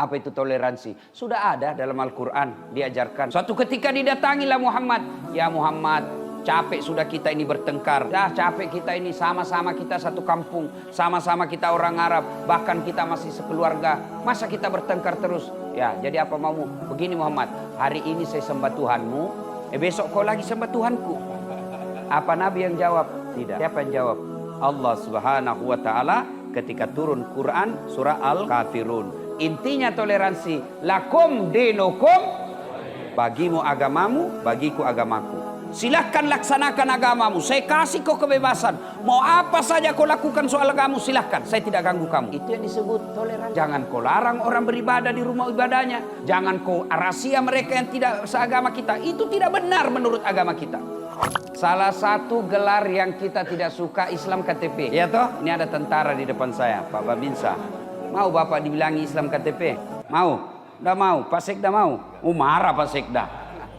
Apa itu toleransi? Sudah ada dalam Al-Quran diajarkan. Suatu ketika didatangilah Muhammad. Ya Muhammad, capek sudah kita ini bertengkar. Dah capek kita ini, sama-sama kita satu kampung. Sama-sama kita orang Arab. Bahkan kita masih sekeluarga. Masa kita bertengkar terus? Ya, jadi apa maumu? Begini Muhammad, hari ini saya sembah Tuhanmu. Besok kau lagi sembah Tuhanku. Apa Nabi yang jawab? Tidak. Siapa yang jawab? Allah Subhanahu wa Ta'ala ketika turun Quran surah Al-Kafirun. Intinya toleransi. Lakum dinukum, bagimu agamamu, bagiku agamaku. Silahkan laksanakan agamamu. Saya kasih kau kebebasan. Mau apa saja kau lakukan soal agamamu, silahkan. Saya tidak ganggu kamu. Itu yang disebut toleransi. Jangan kau larang orang beribadah di rumah ibadahnya. Jangan kau rahasia mereka yang tidak seagama kita. Itu tidak benar menurut agama kita. Salah satu gelar yang kita tidak suka Islam KTP. Ya toh? Ini ada tentara di depan saya, Pak Babinsa. Mau Bapak dibilangi Islam KTP? Mau? Udah mau? Pak Sekda mau? Marah Pak Sekda.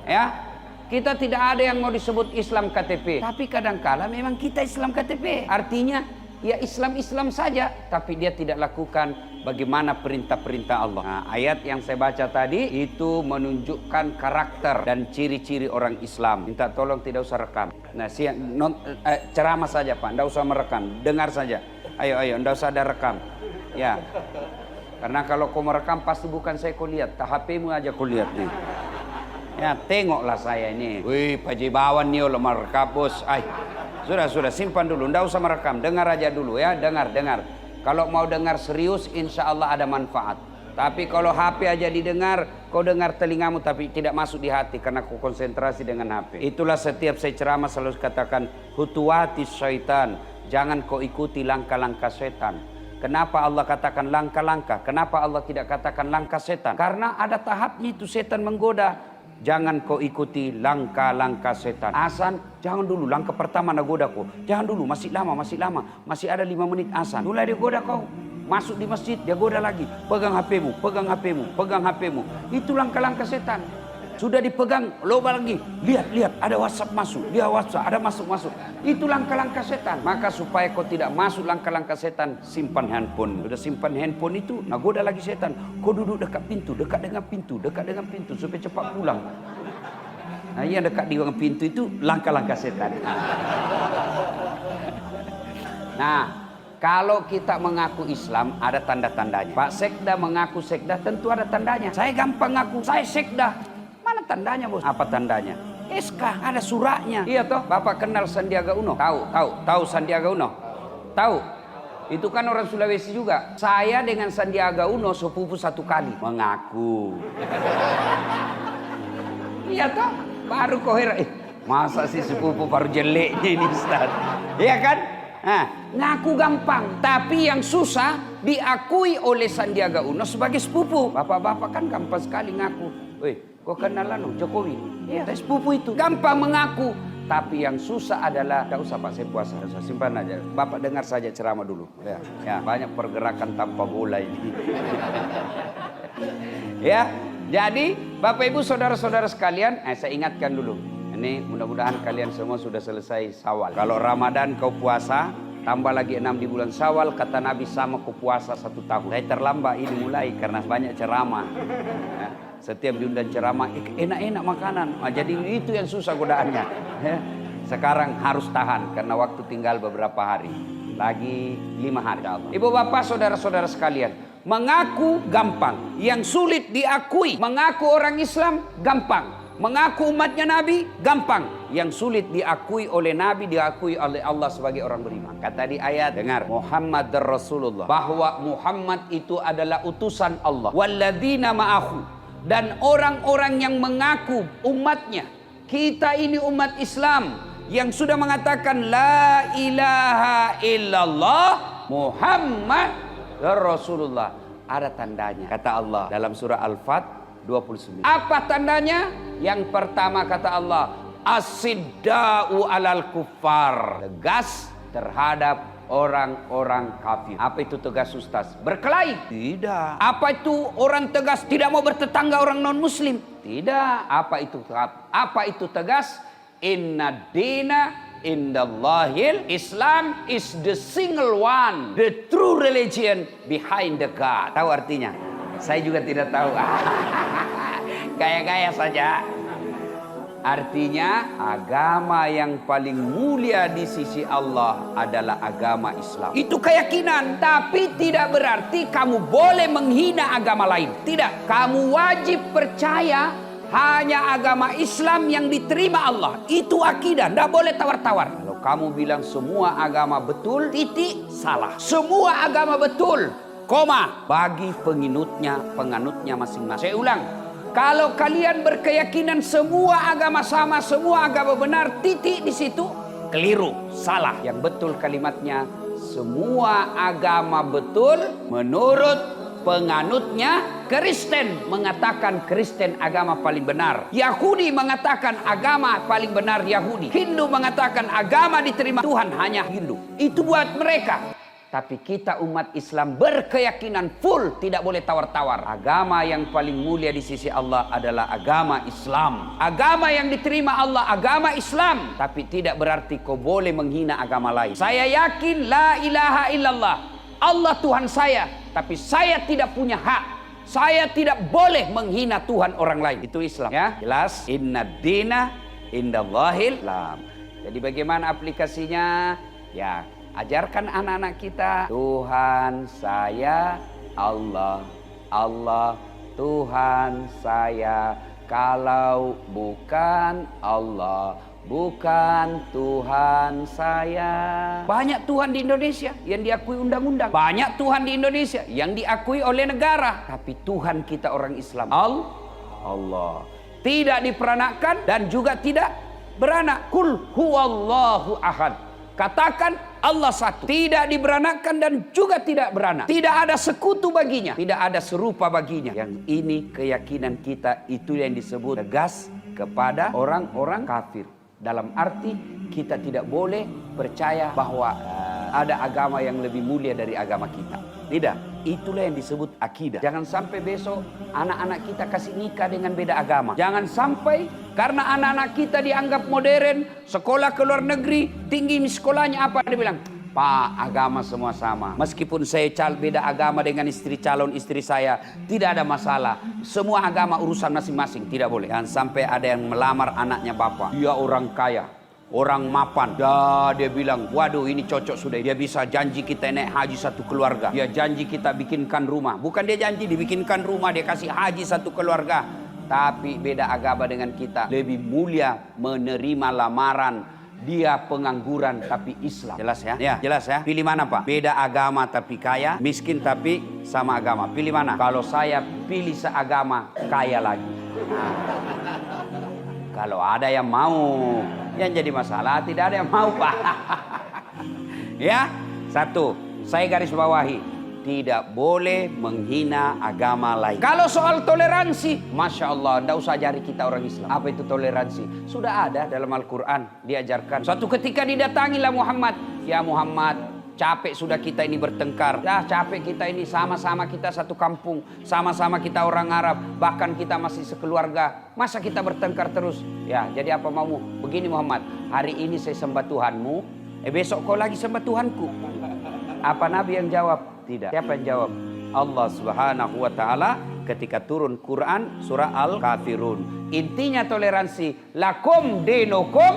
Ya? Kita tidak ada yang mau disebut Islam KTP. Tapi kadangkala memang kita Islam KTP. Artinya ya Islam-Islam saja. Tapi dia tidak lakukan bagaimana perintah-perintah Allah. Nah, ayat yang saya baca tadi itu menunjukkan karakter dan ciri-ciri orang Islam. Minta tolong tidak usah rekam. Nah, ceramah saja Pak, tidak usah merekam. Dengar saja. Ayo, tidak usah ada rekam. Ya, karena kalau kau merekam pasti bukan saya kau lihat, HP-mu aja kau lihat nih. Ya, tengoklah saya ini. Wih, Pak Jibawan nih lo merekam bos. Sudah simpan dulu, ndak usah merekam, dengar aja dulu ya, dengar. Kalau mau dengar serius, insya Allah ada manfaat. Tapi kalau HP aja didengar, kau dengar telingamu tapi tidak masuk di hati karena kau konsentrasi dengan HP. Itulah setiap saya ceramah selalu katakan, hutuwati syaitan, jangan kau ikuti langkah-langkah setan. Kenapa Allah katakan langkah-langkah? Kenapa Allah tidak katakan langkah setan? Karena ada tahapnya itu setan menggoda. Jangan kau ikuti langkah-langkah setan. Azan, jangan dulu. Langkah pertama nak goda kau. Jangan dulu, masih lama. Masih ada 5 menit azan. Mulai dia goda kau. Masuk di masjid, dia goda lagi. Pegang HP-mu. Itu langkah-langkah setan. Sudah dipegang, loba lagi. Lihat, ada WhatsApp masuk. Dia WhatsApp, ada masuk. Itu langkah-langkah setan. Maka supaya kau tidak masuk langkah-langkah setan, simpan handphone. Sudah simpan handphone itu, nagoda lagi setan. Kau duduk dekat pintu, dekat dengan pintu, supaya cepat pulang. Nah, yang dekat di pintu itu langkah-langkah setan. Nah, kalau kita mengaku Islam, ada tanda-tandanya. Pak Sekda mengaku Sekda, tentu ada tandanya. Saya gampang ngaku, saya Sekda. Mana tandanya bos? Apa tandanya? SK, ada suratnya. Iya toh, Bapak kenal Sandiaga Uno? Tahu Sandiaga Uno? Tahu? Itu kan orang Sulawesi juga. Saya dengan Sandiaga Uno sepupu 1 kali. Mengaku. Iya toh? Baru kau heran. Masa sih sepupu baru jeleknya ini Ustaz? Iya kan? Nah, ngaku gampang. Tapi yang susah diakui oleh Sandiaga Uno sebagai sepupu. Bapak-bapak kan gampang sekali ngaku. Woi, kau kenalan Jokowi? Iya, sepupu itu. Gampang mengaku. Tapi yang susah adalah, tidak usah Pak, saya puasa. Saya simpan aja. Bapak dengar saja ceramah dulu. Ya, banyak pergerakan tanpa bola ini. Ya, jadi Bapak Ibu saudara-saudara sekalian, saya ingatkan dulu. Ini mudah-mudahan kalian semua sudah selesai Syawal. Kalau Ramadan kau puasa, tambah lagi 6 di bulan Syawal, kata Nabi sama kau puasa 1 tahun. Saya terlambat ini mulai karena banyak ceramah. Ya, setiap diundang ceramah, enak-enak makanan. Jadi itu yang susah godaannya. Ya, sekarang harus tahan karena waktu tinggal beberapa hari. Lagi 5 hari. Ibu bapak saudara-saudara sekalian, mengaku gampang. Yang sulit diakui. Mengaku orang Islam gampang. Mengaku umatnya Nabi gampang. Yang sulit diakui oleh Nabi, diakui oleh Allah sebagai orang beriman. Kata di ayat, dengar, Muhammad Rasulullah, bahwa Muhammad itu adalah utusan Allah. Walladzina ma'ahu, dan orang-orang yang mengaku umatnya. Kita ini umat Islam yang sudah mengatakan la ilaha illallah Muhammad Rasulullah. Ada tandanya, kata Allah dalam surah Al-Fat 29. Apa tandanya? Yang pertama kata Allah, as-sidda'u alal kuffar, tegas terhadap orang-orang kafir. Apa itu tegas Ustaz? Berkelahi? Tidak. Apa itu orang tegas tidak mau bertetangga orang non muslim? Tidak. Apa itu tegas? Inna dina indallahil Islam is the single one, the true religion behind the God. Tahu artinya? Saya juga tidak tahu. Gaya-gaya saja. Artinya agama yang paling mulia di sisi Allah adalah agama Islam. Itu keyakinan, tapi tidak berarti kamu boleh menghina agama lain. Tidak, kamu wajib percaya hanya agama Islam yang diterima Allah. Itu akidah, tidak boleh tawar-tawar. Kalau kamu bilang semua agama betul, titik, salah. Semua agama betul, koma, bagi penganutnya masing-masing. Saya ulang. Kalau kalian berkeyakinan semua agama sama, semua agama benar, titik di situ, keliru, salah. Yang betul kalimatnya, semua agama betul menurut penganutnya. Kristen mengatakan Kristen agama paling benar. Yahudi mengatakan agama paling benar Yahudi. Hindu mengatakan agama diterima Tuhan hanya Hindu. Itu buat mereka. Tapi kita umat Islam berkeyakinan full, tidak boleh tawar-tawar. Agama yang paling mulia di sisi Allah adalah agama Islam. Agama yang diterima Allah, agama Islam. Tapi tidak berarti kau boleh menghina agama lain. Saya yakin la ilaha illallah. Allah Tuhan saya. Tapi saya tidak punya hak. Saya tidak boleh menghina Tuhan orang lain. Itu Islam, ya. Jelas? Inna dina indallahil Islam. Jadi bagaimana aplikasinya? Ya, ajarkan anak-anak kita, Tuhan saya Allah, Allah Tuhan saya. Kalau bukan Allah, bukan Tuhan saya. Banyak Tuhan di Indonesia yang diakui undang-undang. Banyak Tuhan di Indonesia yang diakui oleh negara. Tapi Tuhan kita orang Islam, Allah. Tidak diperanakan dan juga tidak beranak. Kul huwallahu ahad. Katakan Allah satu. Tidak diberanakan dan juga tidak beranak. Tidak ada sekutu baginya. Tidak ada serupa baginya. Yang ini keyakinan kita, itu yang disebut tegas kepada orang-orang kafir. Dalam arti kita tidak boleh percaya bahwa ada agama yang lebih mulia dari agama kita. Tidak. Itulah yang disebut akidah. Jangan sampai besok anak-anak kita kasih nikah dengan beda agama. Jangan sampai karena anak-anak kita dianggap modern, sekolah ke luar negeri, tinggi sekolahnya apa? Dia bilang, Pak, agama semua sama. Meskipun saya beda agama dengan calon istri saya, tidak ada masalah. Semua agama urusan masing-masing, tidak boleh. Jangan sampai ada yang melamar anaknya bapak. Dia orang kaya, orang mapan. Dia bilang, waduh ini cocok sudah. Dia bisa janji kita naik haji satu keluarga. Dia janji kita bikinkan rumah. Bukan dia janji dibikinkan rumah, dia kasih haji satu keluarga. Tapi beda agama dengan kita. Lebih mulia menerima lamaran. Dia pengangguran tapi Islam. Jelas ya? Ya, jelas ya. Pilih mana Pak? Beda agama tapi kaya, miskin tapi sama agama. Pilih mana? Kalau saya pilih seagama, kaya lagi. Nah, kalau ada yang mau, yang jadi masalah tidak ada yang mau Pak. Ya, satu, saya garis bawahi. Tidak boleh menghina agama lain. Kalau soal toleransi, Masya Allah, tidak usah ajari kita orang Islam. Apa itu toleransi? Sudah ada dalam Al-Quran, diajarkan. Suatu ketika didatangilah Muhammad. Ya Muhammad, capek sudah kita ini bertengkar. Ya capek kita ini, sama-sama kita satu kampung. Sama-sama kita orang Arab. Bahkan kita masih sekeluarga. Masa kita bertengkar terus? Ya, jadi apa maumu? Begini Muhammad, hari ini saya sembah Tuhanmu. Besok kau lagi sembah Tuhanku. Apa Nabi yang jawab? Tidak. Siapa yang jawab? Allah Subhanahu wa Ta'ala ketika turun Quran surah Al-Kafirun. Intinya toleransi. Lakum dinukum,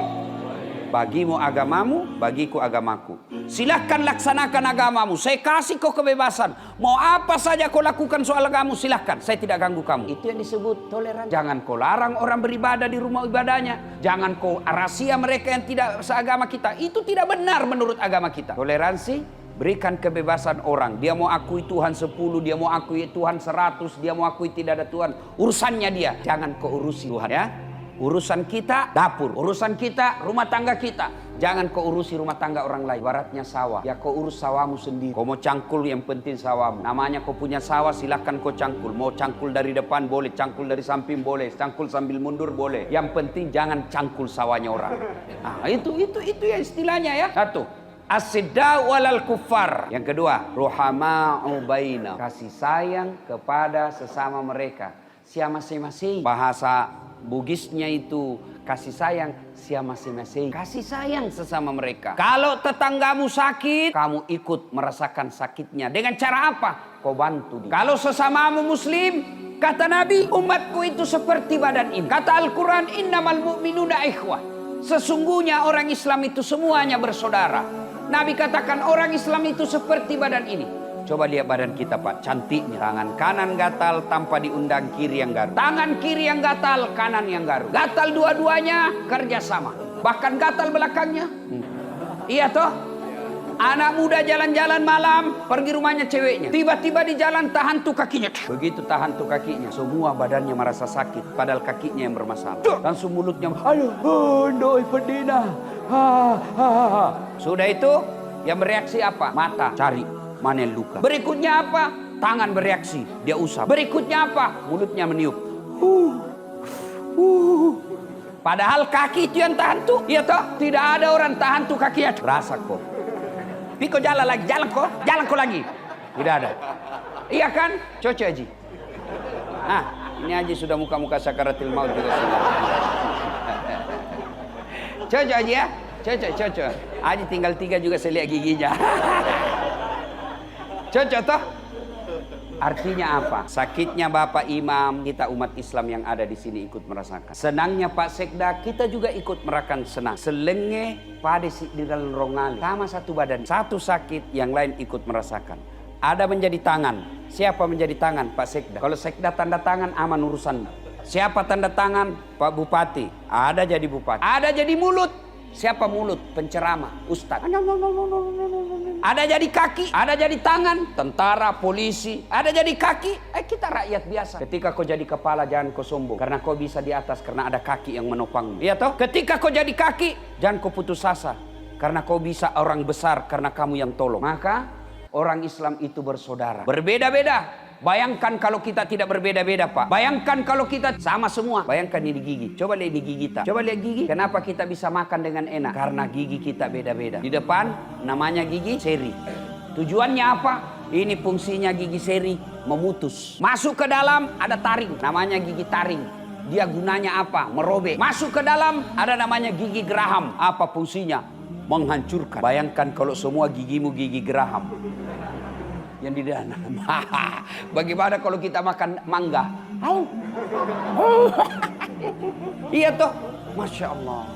bagimu agamamu, bagiku agamaku. Silahkan laksanakan agamamu. Saya kasih kau kebebasan. Mau apa saja kau lakukan soal agamamu, silahkan. Saya tidak ganggu kamu. Itu yang disebut toleransi. Jangan kau larang orang beribadah di rumah ibadahnya. Jangan kau rahasia mereka yang tidak seagama kita. Itu tidak benar menurut agama kita. Toleransi. Berikan kebebasan orang. Dia mau akui Tuhan 10, dia mau akui Tuhan 100, dia mau akui tidak ada Tuhan. Urusannya dia. Jangan kau urusi Tuhan ya. Urusan kita dapur. Urusan kita rumah tangga kita. Jangan kau urusi rumah tangga orang lain. Ibaratnya sawah. Ya kau urus sawahmu sendiri. Kau mau cangkul yang penting sawahmu. Namanya kau punya sawah, silahkan kau cangkul. Mau cangkul dari depan boleh. Cangkul dari samping boleh. Cangkul sambil mundur boleh. Yang penting jangan cangkul sawahnya orang. Nah, itu ya istilahnya ya. Satu. As-sidda walal kuffar. Yang kedua, ruhama'u baina. Kasih sayang kepada sesama mereka. Siapa masing-masing. Bahasa Bugisnya itu kasih sayang siapa masing-masing. Kasih sayang sesama mereka. Kalau tetanggamu sakit, kamu ikut merasakan sakitnya. Dengan cara apa? Kau bantu dia. Kalau sesamamu muslim, kata Nabi, umatku itu seperti badan ini. Kata Al-Quran, innamal mu'minuna ikhwah. Sesungguhnya orang Islam itu semuanya bersaudara. Nabi katakan orang Islam itu seperti badan ini. Coba lihat badan kita Pak, cantiknya. Tangan kanan gatal tanpa diundang kiri yang garuk. Tangan kiri yang gatal, kanan yang garuk. Gatal dua-duanya kerjasama. Bahkan gatal belakangnya. Iya toh? Anak muda jalan-jalan malam, pergi rumahnya ceweknya. Tiba-tiba di jalan tahan tuh kakinya. Begitu tahan tuh kakinya, semua badannya merasa sakit. Padahal kakinya yang bermasalah. Langsung mulutnya, ayo, doi pedina. Sudah itu, yang bereaksi apa? Mata, cari. Mana yang luka? Berikutnya apa? Tangan bereaksi, dia usap. Berikutnya apa? Mulutnya meniup. Padahal kaki itu yang tahan tuh. Iya toh? Tidak ada orang tahan tuh kakinya. Rasa kok. Piko jalan lagi, jalan kok lagi. Tidak ada. Iya kan? Cocok Haji. Nah, ini Haji sudah muka-muka sakaratil maut juga sudah. Cocok Haji ya? Cocok. Haji tinggal 3 juga saya lihat giginya. Cocok toh? Artinya apa? Sakitnya Bapak Imam, kita umat Islam yang ada di sini ikut merasakan. Senangnya Pak Sekda, kita juga ikut merasakan senang. Selenge pada di dalam rongali. Sama satu badan. Satu sakit, yang lain ikut merasakan. Ada menjadi tangan. Siapa menjadi tangan? Pak Sekda. Kalau Sekda tanda tangan, aman urusan. Siapa tanda tangan? Pak Bupati. Ada jadi bupati. Ada jadi mulut. Siapa mulut? Penceramah, ustadz. Ada jadi kaki, ada jadi tangan, tentara, polisi. Ada jadi kaki, kita rakyat biasa. Ketika kau jadi kepala jangan kau sombong, karena kau bisa di atas karena ada kaki yang menopangmu. Iya toh? Ketika kau jadi kaki, jangan kau putus asa, karena kau bisa orang besar karena kamu yang tolong. Maka orang Islam itu bersaudara. Berbeda-beda. Bayangkan kalau kita tidak berbeda-beda Pak. Bayangkan kalau kita sama semua. Bayangkan ini gigi. Coba lihat ini gigi kita. Coba lihat gigi. Kenapa kita bisa makan dengan enak? Karena gigi kita beda-beda. Di depan namanya gigi seri. Tujuannya apa? Ini fungsinya gigi seri memutus. Masuk ke dalam ada taring. Namanya gigi taring. Dia gunanya apa? Merobek. Masuk ke dalam ada namanya gigi geraham. Apa fungsinya? Menghancurkan. Bayangkan kalau semua gigimu gigi geraham. Yang di dalam. Bagaimana kalau kita makan mangga? Iya toh? Masya Allah.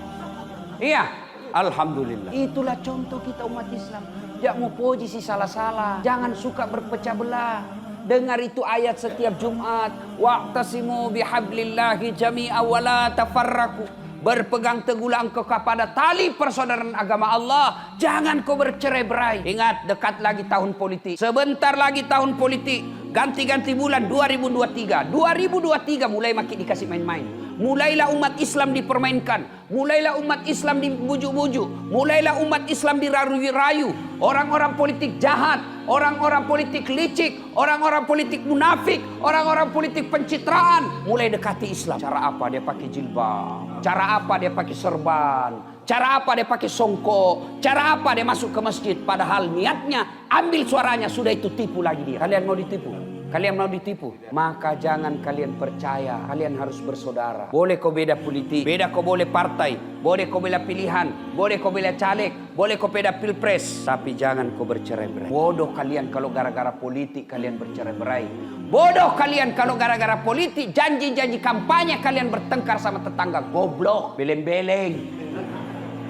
Iya. Alhamdulillah. Itulah contoh kita umat Islam. Jangan mau posisi salah-salah. Jangan suka berpecah belah. Dengar itu ayat setiap Jumat. Wa'tasimu bihablillahi jami'a wa la tafarraku. Berpegang teguhlah engkau kepada tali persaudaraan agama Allah. Jangan kau bercerai-berai. Ingat, dekat lagi tahun politik. Sebentar lagi tahun politik. Ganti-ganti bulan 2023. 2023 mulai makin dikasih main-main. Mulailah umat Islam dipermainkan. Mulailah umat Islam dibujuk-bujuk. Mulailah umat Islam dirayu-rayu. Orang-orang politik jahat. Orang-orang politik licik. Orang-orang politik munafik. Orang-orang politik pencitraan. Mulai dekati Islam. Cara apa? Dia pakai jilbab. Cara apa? Dia pakai serban. Cara apa? Dia pakai songkok. Cara apa? Dia masuk ke masjid. Padahal niatnya ambil suaranya. Sudah itu tipu lagi dia. Kalian mau ditipu? Kalian mau ditipu? Maka jangan kalian percaya. Kalian harus bersaudara. Boleh kau beda politik, beda kau boleh partai, boleh kau beda pilihan, boleh kau beda caleg, boleh kau beda pilpres, tapi jangan kau bercerai-berai. Bodoh kalian kalau gara-gara politik kalian bercerai-berai. Bodoh kalian kalau gara-gara politik janji-janji kampanye kalian bertengkar sama tetangga. Goblok, beleng-beleng.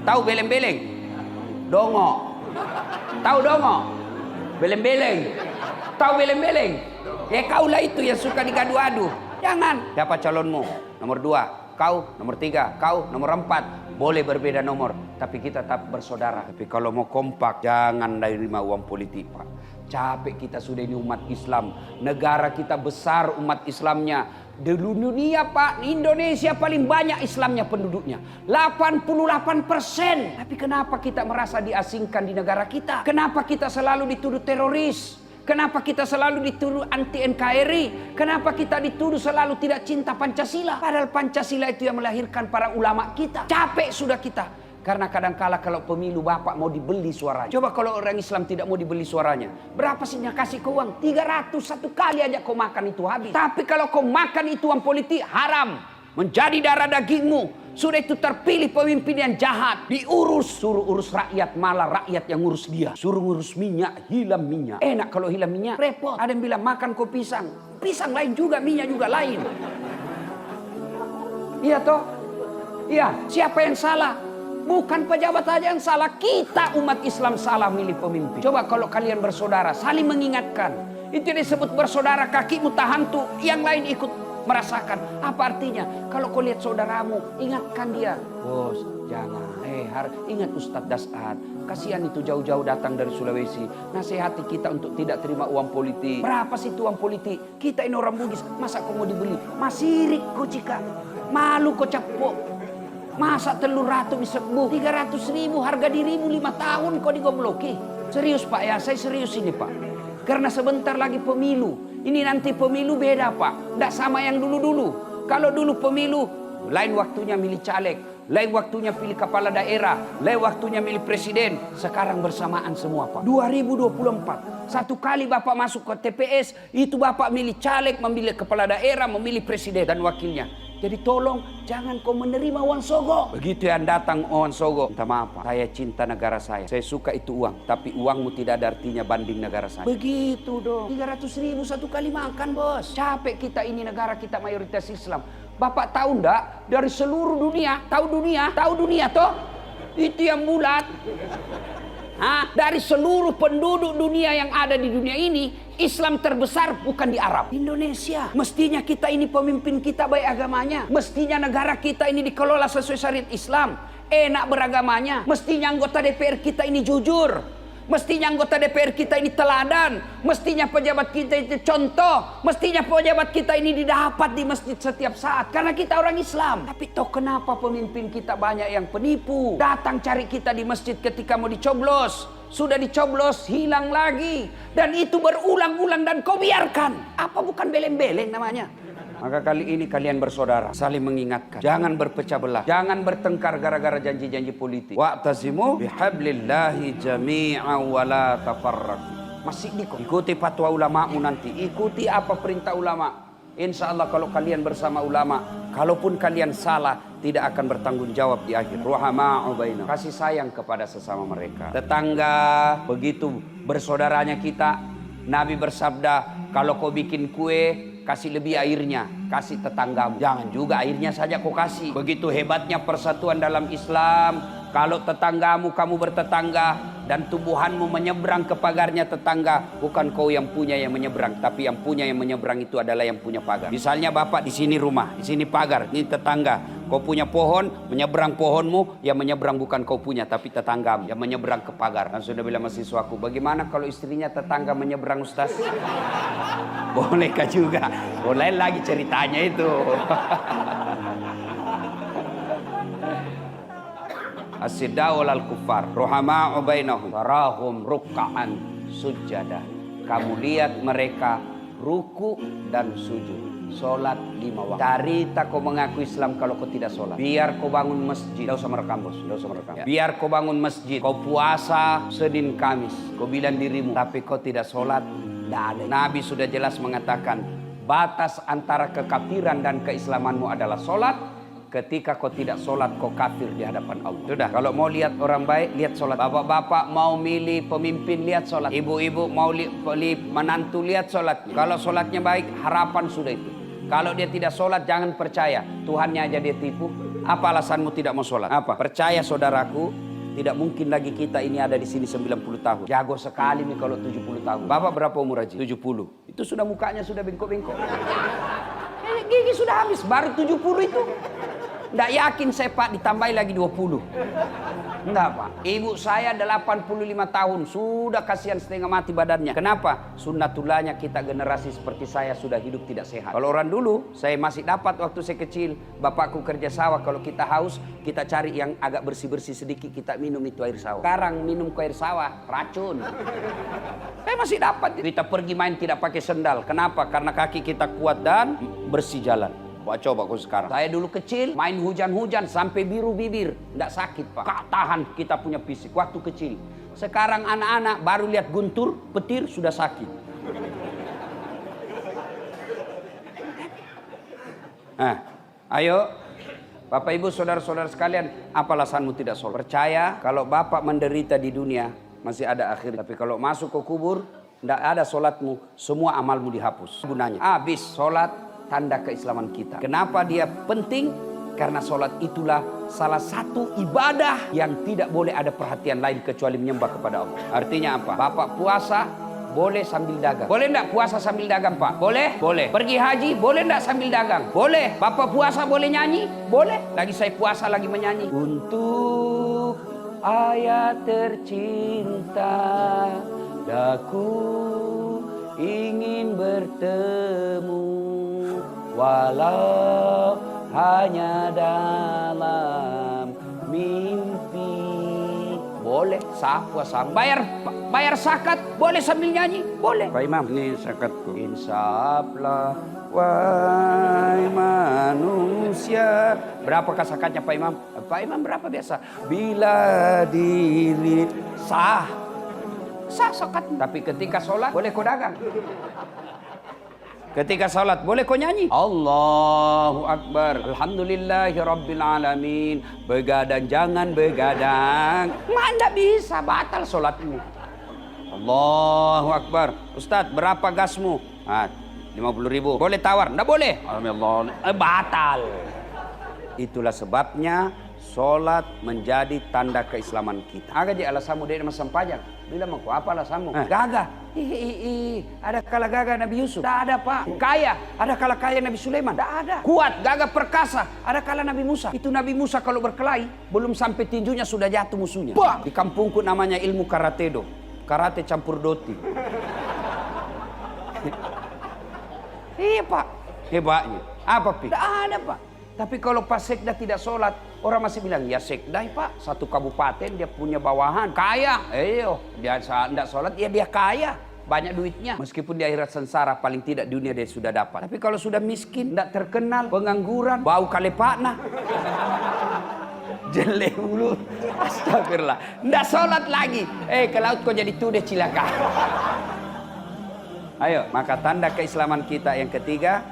Tahu beleng-beleng? Dongo. Tahu dongo? Beleng-beleng. Tahu beleng-beleng? Ya kaulah itu yang suka digadu-adu. Jangan. Siapa calonmu? Nomor 2. Kau nomor 3. Kau nomor 4. Boleh berbeda nomor. Tapi kita tetap bersaudara. Tapi kalau mau kompak, jangan nerima uang politik Pak. Capek kita sudah ini umat Islam. Negara kita besar umat Islamnya. Di dunia Pak, Indonesia paling banyak Islamnya penduduknya. 88%. Tapi kenapa kita merasa diasingkan di negara kita? Kenapa kita selalu dituduh teroris? Kenapa kita selalu dituduh anti NKRI? Kenapa kita dituduh selalu tidak cinta Pancasila? Padahal Pancasila itu yang melahirkan para ulama kita. Capek sudah kita. Karena kadangkala kalau pemilu Bapak mau dibeli suaranya. Coba kalau orang Islam tidak mau dibeli suaranya. Berapa sih yang kasih ke uang? 300 satu kali aja kau makan itu habis. Tapi kalau kau makan itu uang politik haram. menjadi darah dagingmu. Sudah itu terpilih pemimpin yang jahat, diurus, suruh urus rakyat, malah rakyat yang ngurus dia. Suruh ngurus minyak, hilang minyak. Enak kalau hilang minyak, repot. Ada yang bilang makan kok pisang, pisang lain juga, minyak juga lain. Iya toh? Iya, siapa yang salah? Bukan pejabat aja yang salah, kita umat Islam salah milih pemimpin. Coba kalau kalian bersaudara, saling mengingatkan. Itu disebut bersaudara, kakimu tahan tuh, yang lain ikut merasakan. Apa artinya? Kalau kau lihat saudaramu, ingatkan dia. Bos, jangan. Ingat Ustadz Dasad. Kasihan itu jauh-jauh datang dari Sulawesi. Nasihati kita untuk tidak terima uang politik. Berapa sih itu uang politik? Kita ini orang Bugis, masa kau mau dibeli? Masirik kau cika. Malu kau capok. Masa telur ratu bisa bu 300.000 harga dirimu 5 tahun kau digobloki. Serius Pak ya, saya serius ini Pak. Karena sebentar lagi pemilu. Ini nanti pemilu beda Pak. Tidak sama yang dulu-dulu. Kalau dulu pemilu, lain waktunya milih caleg. Lain waktunya pilih kepala daerah. Lain waktunya milih presiden. Sekarang bersamaan semua Pak. 2024. Satu kali Bapak masuk ke TPS, itu Bapak milih caleg, memilih kepala daerah, memilih presiden dan wakilnya. Jadi tolong jangan kau menerima uang sogo. Begitu yang datang uang sogo. Minta maaf Pak, saya cinta negara saya. Saya suka itu uang. Tapi uangmu tidak ada artinya banding negara saya. Begitu dong. 300.000 satu kali makan bos. Capek kita ini, negara kita mayoritas Islam. Bapak tahu enggak? Dari seluruh dunia. Tahu dunia toh? Itu yang bulat. Dari seluruh penduduk dunia yang ada di dunia ini, Islam terbesar bukan di Arab, Indonesia. Mestinya kita ini pemimpin kita baik agamanya. Mestinya negara kita ini dikelola sesuai syariat Islam, enak beragamanya. Mestinya anggota DPR kita ini jujur. Mestinya anggota DPR kita ini teladan. Mestinya pejabat kita itu contoh. Mestinya pejabat kita ini didapat di masjid setiap saat. Karena kita orang Islam. Tapi toh kenapa pemimpin kita banyak yang penipu? Datang cari kita di masjid ketika mau dicoblos. Sudah dicoblos, hilang lagi. Dan itu berulang-ulang dan kau biarkan. Apa bukan beleng-beleng namanya? Maka kali ini kalian bersaudara, saling mengingatkan. Jangan berpecah belah. Jangan bertengkar gara-gara janji-janji politik. Wa'tasimu bihablillahi jami'an wa la tafarraqu. Masih ikuti fatwa ulamamu nanti. Ikuti apa perintah ulama. Insya Allah kalau kalian bersama ulama, kalaupun kalian salah, tidak akan bertanggung jawab di akhir. Ruhama'u bainahum. Kasih sayang kepada sesama mereka. Tetangga, begitu bersaudaranya kita. Nabi bersabda, kalau kau bikin kue, kasih lebih airnya, kasih tetanggamu. Jangan juga airnya saja kau kasih. Begitu hebatnya persatuan dalam Islam. Kalau tetanggamu, kamu bertetangga dan tumbuhanmu menyeberang ke pagarnya tetangga, bukan kau yang punya yang menyeberang, tapi yang punya yang menyeberang itu adalah yang punya pagar. Misalnya Bapak di sini rumah, di sini pagar, ini tetangga. Kau punya pohon, menyeberang pohonmu, yang menyeberang bukan kau punya, tapi tetanggamu yang menyeberang ke pagar. Dan sudah bilang mahasiswaku, bagaimana kalau istrinya tetangga menyeberang Ustaz? Bolehkah juga? Boleh lagi ceritanya itu. As-siddaul al-kuffar ruhama'u bainahum tarahum ruk'an sujada. Kamu lihat mereka ruku dan sujud, solat 5 waktu. Cerita kau mengaku Islam kalau kau tidak solat. Biar kau bangun masjid, tidak usah merekam bos, tidak usah merekam. Biar kau bangun masjid, kau puasa Senin Kamis, kau bilang dirimu, tapi kau tidak solat, tidak ada. Nabi sudah jelas mengatakan batas antara kekafiran dan keislamanmu adalah solat. Ketika kau tidak sholat, kau kafir di hadapan Allah. Sudah, kalau mau lihat orang baik, lihat sholat. Bapak-bapak mau milih pemimpin, lihat sholat. Ibu-ibu mau pilih menantu, lihat sholat. Kalau sholatnya baik, harapan sudah itu. Kalau dia tidak sholat, jangan percaya. Tuhannya aja dia tipu. Apa alasanmu tidak mau sholat? Apa? Percaya saudaraku, tidak mungkin lagi kita ini ada di sini 90 tahun. Jago sekali nih kalau 70 tahun. Bapak berapa umur Haji? 70. Itu sudah mukanya sudah bengkok-bengkok. Gigi sudah habis, baru 70 itu. Nggak yakin saya Pak ditambahi lagi 20. Enggak Pak. Ibu saya 85 tahun. Sudah kasihan setengah mati badannya. Kenapa? Sunnatullahnya kita generasi seperti saya sudah hidup tidak sehat. Kalau orang dulu saya masih dapat waktu saya kecil. Bapakku kerja sawah. Kalau kita haus kita cari yang agak bersih-bersih sedikit. Kita minum itu air sawah. Sekarang minum air sawah racun. Saya masih dapat. Kita pergi main tidak pakai sendal. Kenapa? Karena kaki kita kuat dan bersih jalan. Wah, coba kau sekarang. Saya dulu kecil, main hujan-hujan sampai biru bibir. Nggak sakit, Pak. Tahan kita punya fisik waktu kecil. Sekarang anak-anak baru lihat guntur, petir, sudah sakit. Ayo, Bapak Ibu saudara-saudara sekalian, apa alasanmu tidak sholat? Percaya kalau Bapak menderita di dunia masih ada akhir. Tapi kalau masuk ke kubur, tidak ada sholatmu, semua amalmu dihapus. Gunanya, habis sholat tanda keislaman kita. Kenapa dia penting? Karena sholat itulah salah satu ibadah yang tidak boleh ada perhatian lain kecuali menyembah kepada Allah. Artinya apa? Bapak puasa boleh sambil dagang. Boleh enggak puasa sambil dagang, Pak? Boleh? Boleh. Pergi haji boleh enggak sambil dagang? Boleh. Bapak puasa boleh nyanyi? Boleh. Lagi saya puasa lagi menyanyi. Untuk ayat tercinta, daku ingin bertemu walau hanya dalam mimpi. Boleh sah puasa, bayar zakat boleh sambil nyanyi, boleh. Pak Imam, ini zakatku. Insaflah wahai manusia. Berapakah zakatnya Pak Imam? Pak Imam berapa biasa? Bila diri sah zakat. Tapi ketika sholat boleh kau dagang. Ketika salat boleh kau nyanyi? Allahu Akbar, Alhamdulillahi Rabbil Alamin. Begadang jangan begadang. Mana bisa, batal salatmu. Allahu Akbar. Ustadz berapa gasmu? 50.000. Boleh tawar? Nggak boleh. Alhamdulillah. Batal. Itulah sebabnya salat menjadi tanda keislaman kita. Agak je alasanmu dia masam pajang. Bilang aku apa alasanmu? Gagah. Ada kala gagah Nabi Yusuf? Tak ada, Pak. Kaya. Ada kala kaya Nabi Sulaiman? Tak ada. Kuat, gagah perkasa. Ada kala Nabi Musa. Itu Nabi Musa kalau berkelahi belum sampai tinjunya sudah jatuh musuhnya. Bah! Di kampungku namanya ilmu karatedo. Karate campur doti. Iya, Pak. Hebatnya. Apa, Pi? Tak ada, Pak. Tapi kalau pas sekda tidak sholat, orang masih bilang, ya sekda Pak, satu kabupaten dia punya bawahan, kaya. Dia tidak sholat, ya dia kaya, banyak duitnya. Meskipun di akhirat sengsara, paling tidak dunia dia sudah dapat. Tapi kalau sudah miskin, tidak terkenal, pengangguran, bau kalepakna, jelek mulu, astagfirullah, tidak sholat lagi. Ke laut kau jadi tude cilaka. Ayo, maka tanda keislaman kita yang ketiga,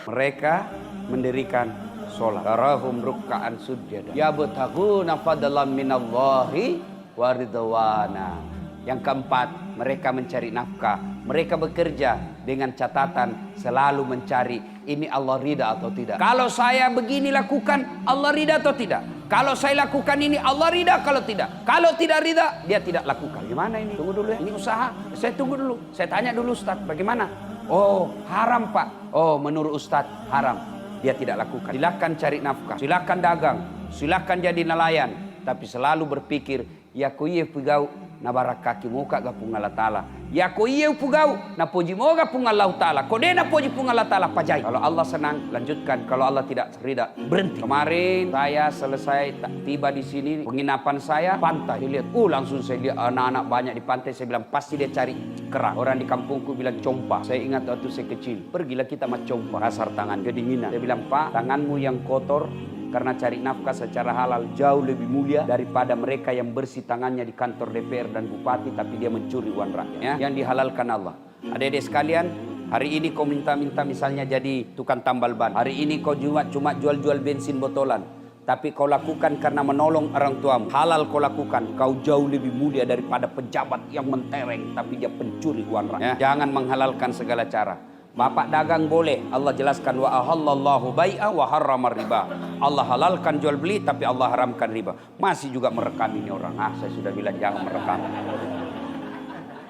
mereka mendirikan sholat. Tarahum ruk'an sujada yabtaghuna fadlan minallahi wa ridwana. Yang keempat, mereka mencari nafkah. Mereka bekerja dengan catatan selalu mencari ini Allah ridha atau tidak. Kalau saya begini lakukan, Allah ridha atau tidak? Kalau saya lakukan ini, Allah ridha kalau tidak? Kalau tidak ridha, dia tidak lakukan. Gimana ini? Tunggu dulu ya. Ini usaha. Saya tunggu dulu. Saya tanya dulu Ustaz, bagaimana? Oh, haram Pak. Oh, menurut Ustaz haram. Dia tidak lakukan. Silakan cari nafkah, silakan dagang, silakan jadi nelayan, tapi selalu berpikir ya ko ieu pugau na barakaki muka gapung Allah Taala. Ya ko ieu pugau na puji moga pung Allah Taala. Kode na puji pung Allah Taala pajai. Kalau Allah senang lanjutkan, kalau Allah tidak ridha berhenti. Kemarin saya selesai tiba di sini penginapan saya pantai. Saya lihat, langsung saya lihat anak-anak banyak di pantai. Saya bilang pasti dia cari kerang. Orang di kampungku bilang compa. Saya ingat waktu saya kecil, pergilah kita mah compa, kasar tangan kedinginan. Saya bilang, Pak, tanganmu yang kotor karena cari nafkah secara halal jauh lebih mulia daripada mereka yang bersih tangannya di kantor DPR dan bupati tapi dia mencuri uang rakyat ya, yang dihalalkan Allah. Adik-adik sekalian, hari ini kau minta-minta misalnya jadi tukang tambal ban. Hari ini kau cuma jual-jual bensin botolan. Tapi kau lakukan karena menolong orang tuamu. Halal kau lakukan, kau jauh lebih mulia daripada pejabat yang mentereng tapi dia pencuri uang rakyat. Ya, jangan menghalalkan segala cara. Bapak dagang boleh, Allah jelaskan wa ahallallahu bai'a wa harramar riba. Allah halalkan jual beli tapi Allah haramkan riba. Masih juga merekam ini orang. Saya sudah bilang jangan merekam.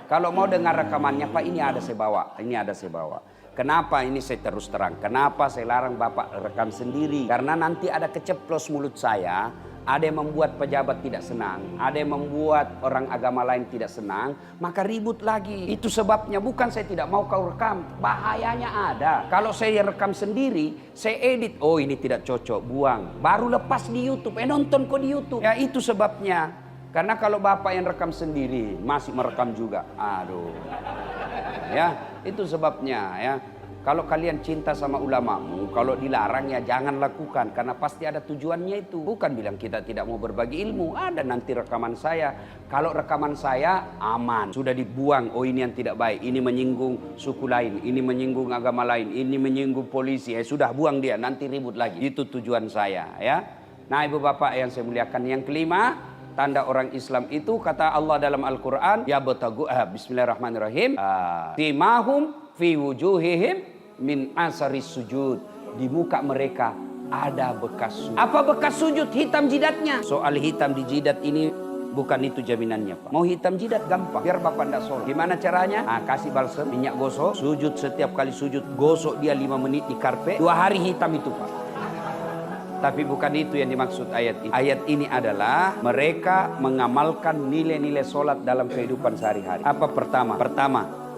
Kalau mau dengar rekamannya, Pak, ini ada saya bawa. Ini ada saya bawa. Kenapa ini saya terus terang? Kenapa saya larang Bapak rekam sendiri? Karena nanti ada keceplos mulut saya. Ada yang membuat pejabat tidak senang, ada yang membuat orang agama lain tidak senang, maka ribut lagi. Itu sebabnya bukan saya tidak mau kau rekam, bahayanya ada. Kalau saya rekam sendiri, saya edit, oh ini tidak cocok, buang. Baru lepas di YouTube, nonton kok di YouTube. Ya itu sebabnya. Karena kalau Bapak yang rekam sendiri, masih merekam juga. Aduh. Ya, itu sebabnya ya. Kalau kalian cinta sama ulamamu, kalau dilarang ya jangan lakukan. Karena pasti ada tujuannya itu. Bukan bilang kita tidak mau berbagi ilmu. Ada nanti rekaman saya. Kalau rekaman saya aman. Sudah dibuang. Oh ini yang tidak baik. Ini menyinggung suku lain. Ini menyinggung agama lain. Ini menyinggung polisi. Sudah buang dia. Nanti ribut lagi. Itu tujuan saya. Ya. Nah ibu bapak yang saya muliakan. Yang kelima. Tanda orang Islam itu kata Allah dalam Al-Quran. Ya betagu. Bismillahirrahmanirrahim. Timahum fi wujuhihim min asaris sujud. Di muka mereka ada bekas sujud. Apa bekas sujud? Hitam jidatnya. Soal hitam di jidat ini bukan itu jaminannya Pak. Mau hitam jidat gampang, biar Bapak tidak sholat. Gimana caranya? Kasih balsam, minyak gosok, sujud setiap kali sujud, gosok dia 5 menit di karpet, 2 hari hitam itu Pak. Tapi bukan itu yang dimaksud ayat ini. Ayat ini adalah mereka mengamalkan nilai-nilai sholat dalam kehidupan sehari-hari. Apa pertama?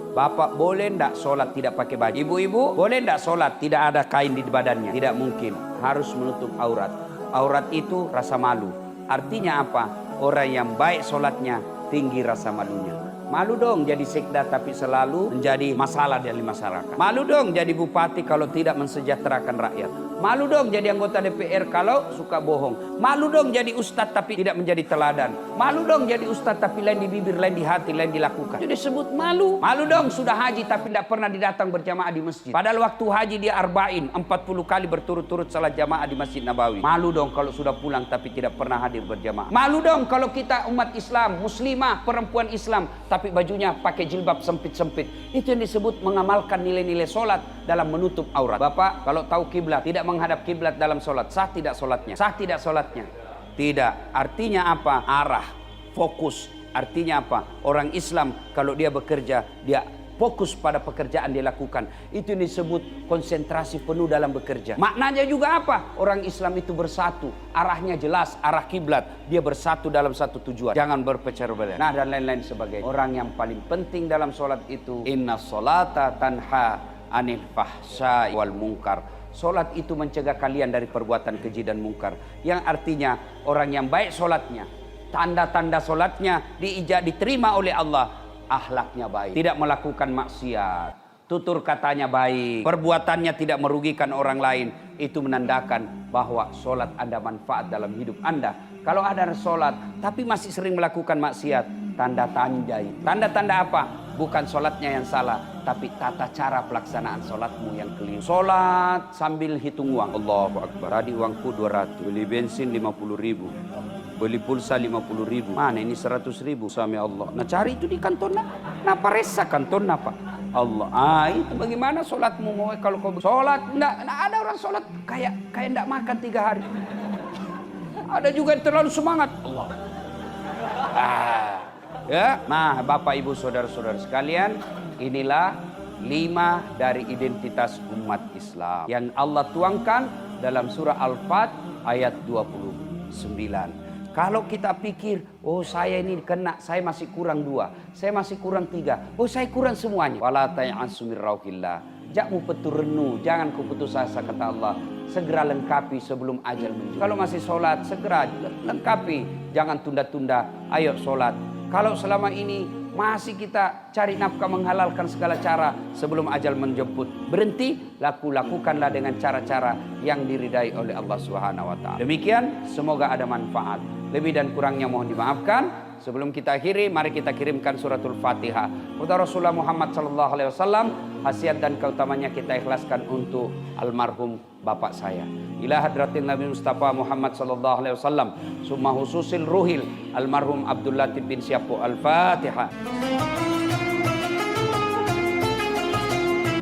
Bapak boleh tidak sholat tidak pakai baju? Ibu-ibu boleh tidak sholat tidak ada kain di badannya? Tidak mungkin. Harus menutup aurat. Aurat itu rasa malu. Artinya apa? Orang yang baik sholatnya tinggi rasa malunya. Malu dong jadi sekda tapi selalu menjadi masalah dari masyarakat. Malu dong jadi bupati kalau tidak mensejahterakan rakyat. Malu dong jadi anggota DPR kalau suka bohong. Malu dong jadi ustadz tapi tidak menjadi teladan. Malu dong jadi ustadz tapi lain di bibir, lain di hati, lain dilakukan. Itu disebut malu. Malu dong sudah haji tapi tidak pernah didatang berjamaah di masjid. Padahal waktu haji dia arba'in, 40 kali berturut-turut salat jamaah di Masjid Nabawi. Malu dong kalau sudah pulang tapi tidak pernah hadir berjamaah. Malu dong kalau kita umat Islam, muslimah, perempuan Islam tapi bajunya pakai jilbab sempit-sempit. Itu yang disebut mengamalkan nilai-nilai sholat dalam menutup aurat. Bapak kalau tahu kiblat tidak menghadap kiblat dalam sholat, sah tidak sholatnya? Sah tidak sholatnya? Tidak. Artinya apa? Arah, fokus. Artinya apa? Orang Islam kalau dia bekerja, dia fokus pada pekerjaan dia lakukan. Itu yang disebut konsentrasi penuh dalam bekerja. Maknanya juga apa? Orang Islam itu bersatu. Arahnya jelas, arah kiblat. Dia bersatu dalam satu tujuan. Jangan berpecah belah. Nah dan lain-lain sebagainya. Orang yang paling penting dalam sholat itu, inna sholata tanha anil fahsya'i wal munkar. Solat itu mencegah kalian dari perbuatan keji dan mungkar. Yang artinya orang yang baik solatnya, tanda-tanda solatnya diterima oleh Allah, akhlaknya baik, tidak melakukan maksiat, tutur katanya baik, perbuatannya tidak merugikan orang lain. Itu menandakan bahwa solat Anda manfaat dalam hidup Anda. Kalau ada solat tapi masih sering melakukan maksiat, tanda-tanda itu. Tanda-tanda apa? Bukan solatnya yang salah, tapi tata cara pelaksanaan solatmu yang keliru. Solat sambil hitung uang. Allahu Akbar. Tadi uangku 200. Beli bensin 50.000. Beli pulsa 50.000. Mana ini 100.000 sama Allah. Nah cari itu di kantona. Napa resa kantona Pak? Allah. Itu bagaimana solatmu mau kalau kau solat? Nggak ada orang solat kayak nggak makan 3 hari. Ada juga yang terlalu semangat. Allah. Ya, nah Bapak Ibu Saudara-saudara sekalian, inilah 5 dari identitas umat Islam yang Allah tuangkan dalam surah Al-Fat ayat 29. Kalau kita pikir, oh saya ini kena, saya masih kurang 2, saya masih kurang 3, oh saya kurang semuanya. Wala ta'asu min rauhillah. Jakmu petur renu, jangan kau putus asa kata Allah. Segera lengkapi sebelum ajal menjemput. Kalau masih sholat, segera lengkapi, jangan tunda-tunda. Ayo sholat. Kalau selama ini masih kita cari nafkah menghalalkan segala cara sebelum ajal menjemput, berhenti, lakukanlah dengan cara-cara yang diridai oleh Allah Subhanahu wa taala. Demikian, semoga ada manfaat. Lebih dan kurangnya mohon dimaafkan. Sebelum kita akhiri, mari kita kirimkan suratul Fatihah. Kepada Rasulullah Muhammad sallallahu alaihi wasallam, khasiat dan keutamanya kita ikhlaskan untuk almarhum bapak saya. Ila hadratin Nabi Mustafa Muhammad sallallahu alaihi wasallam, summa hususil ruhil almarhum Abdul Latif bin Syapo. Al-Fatihah.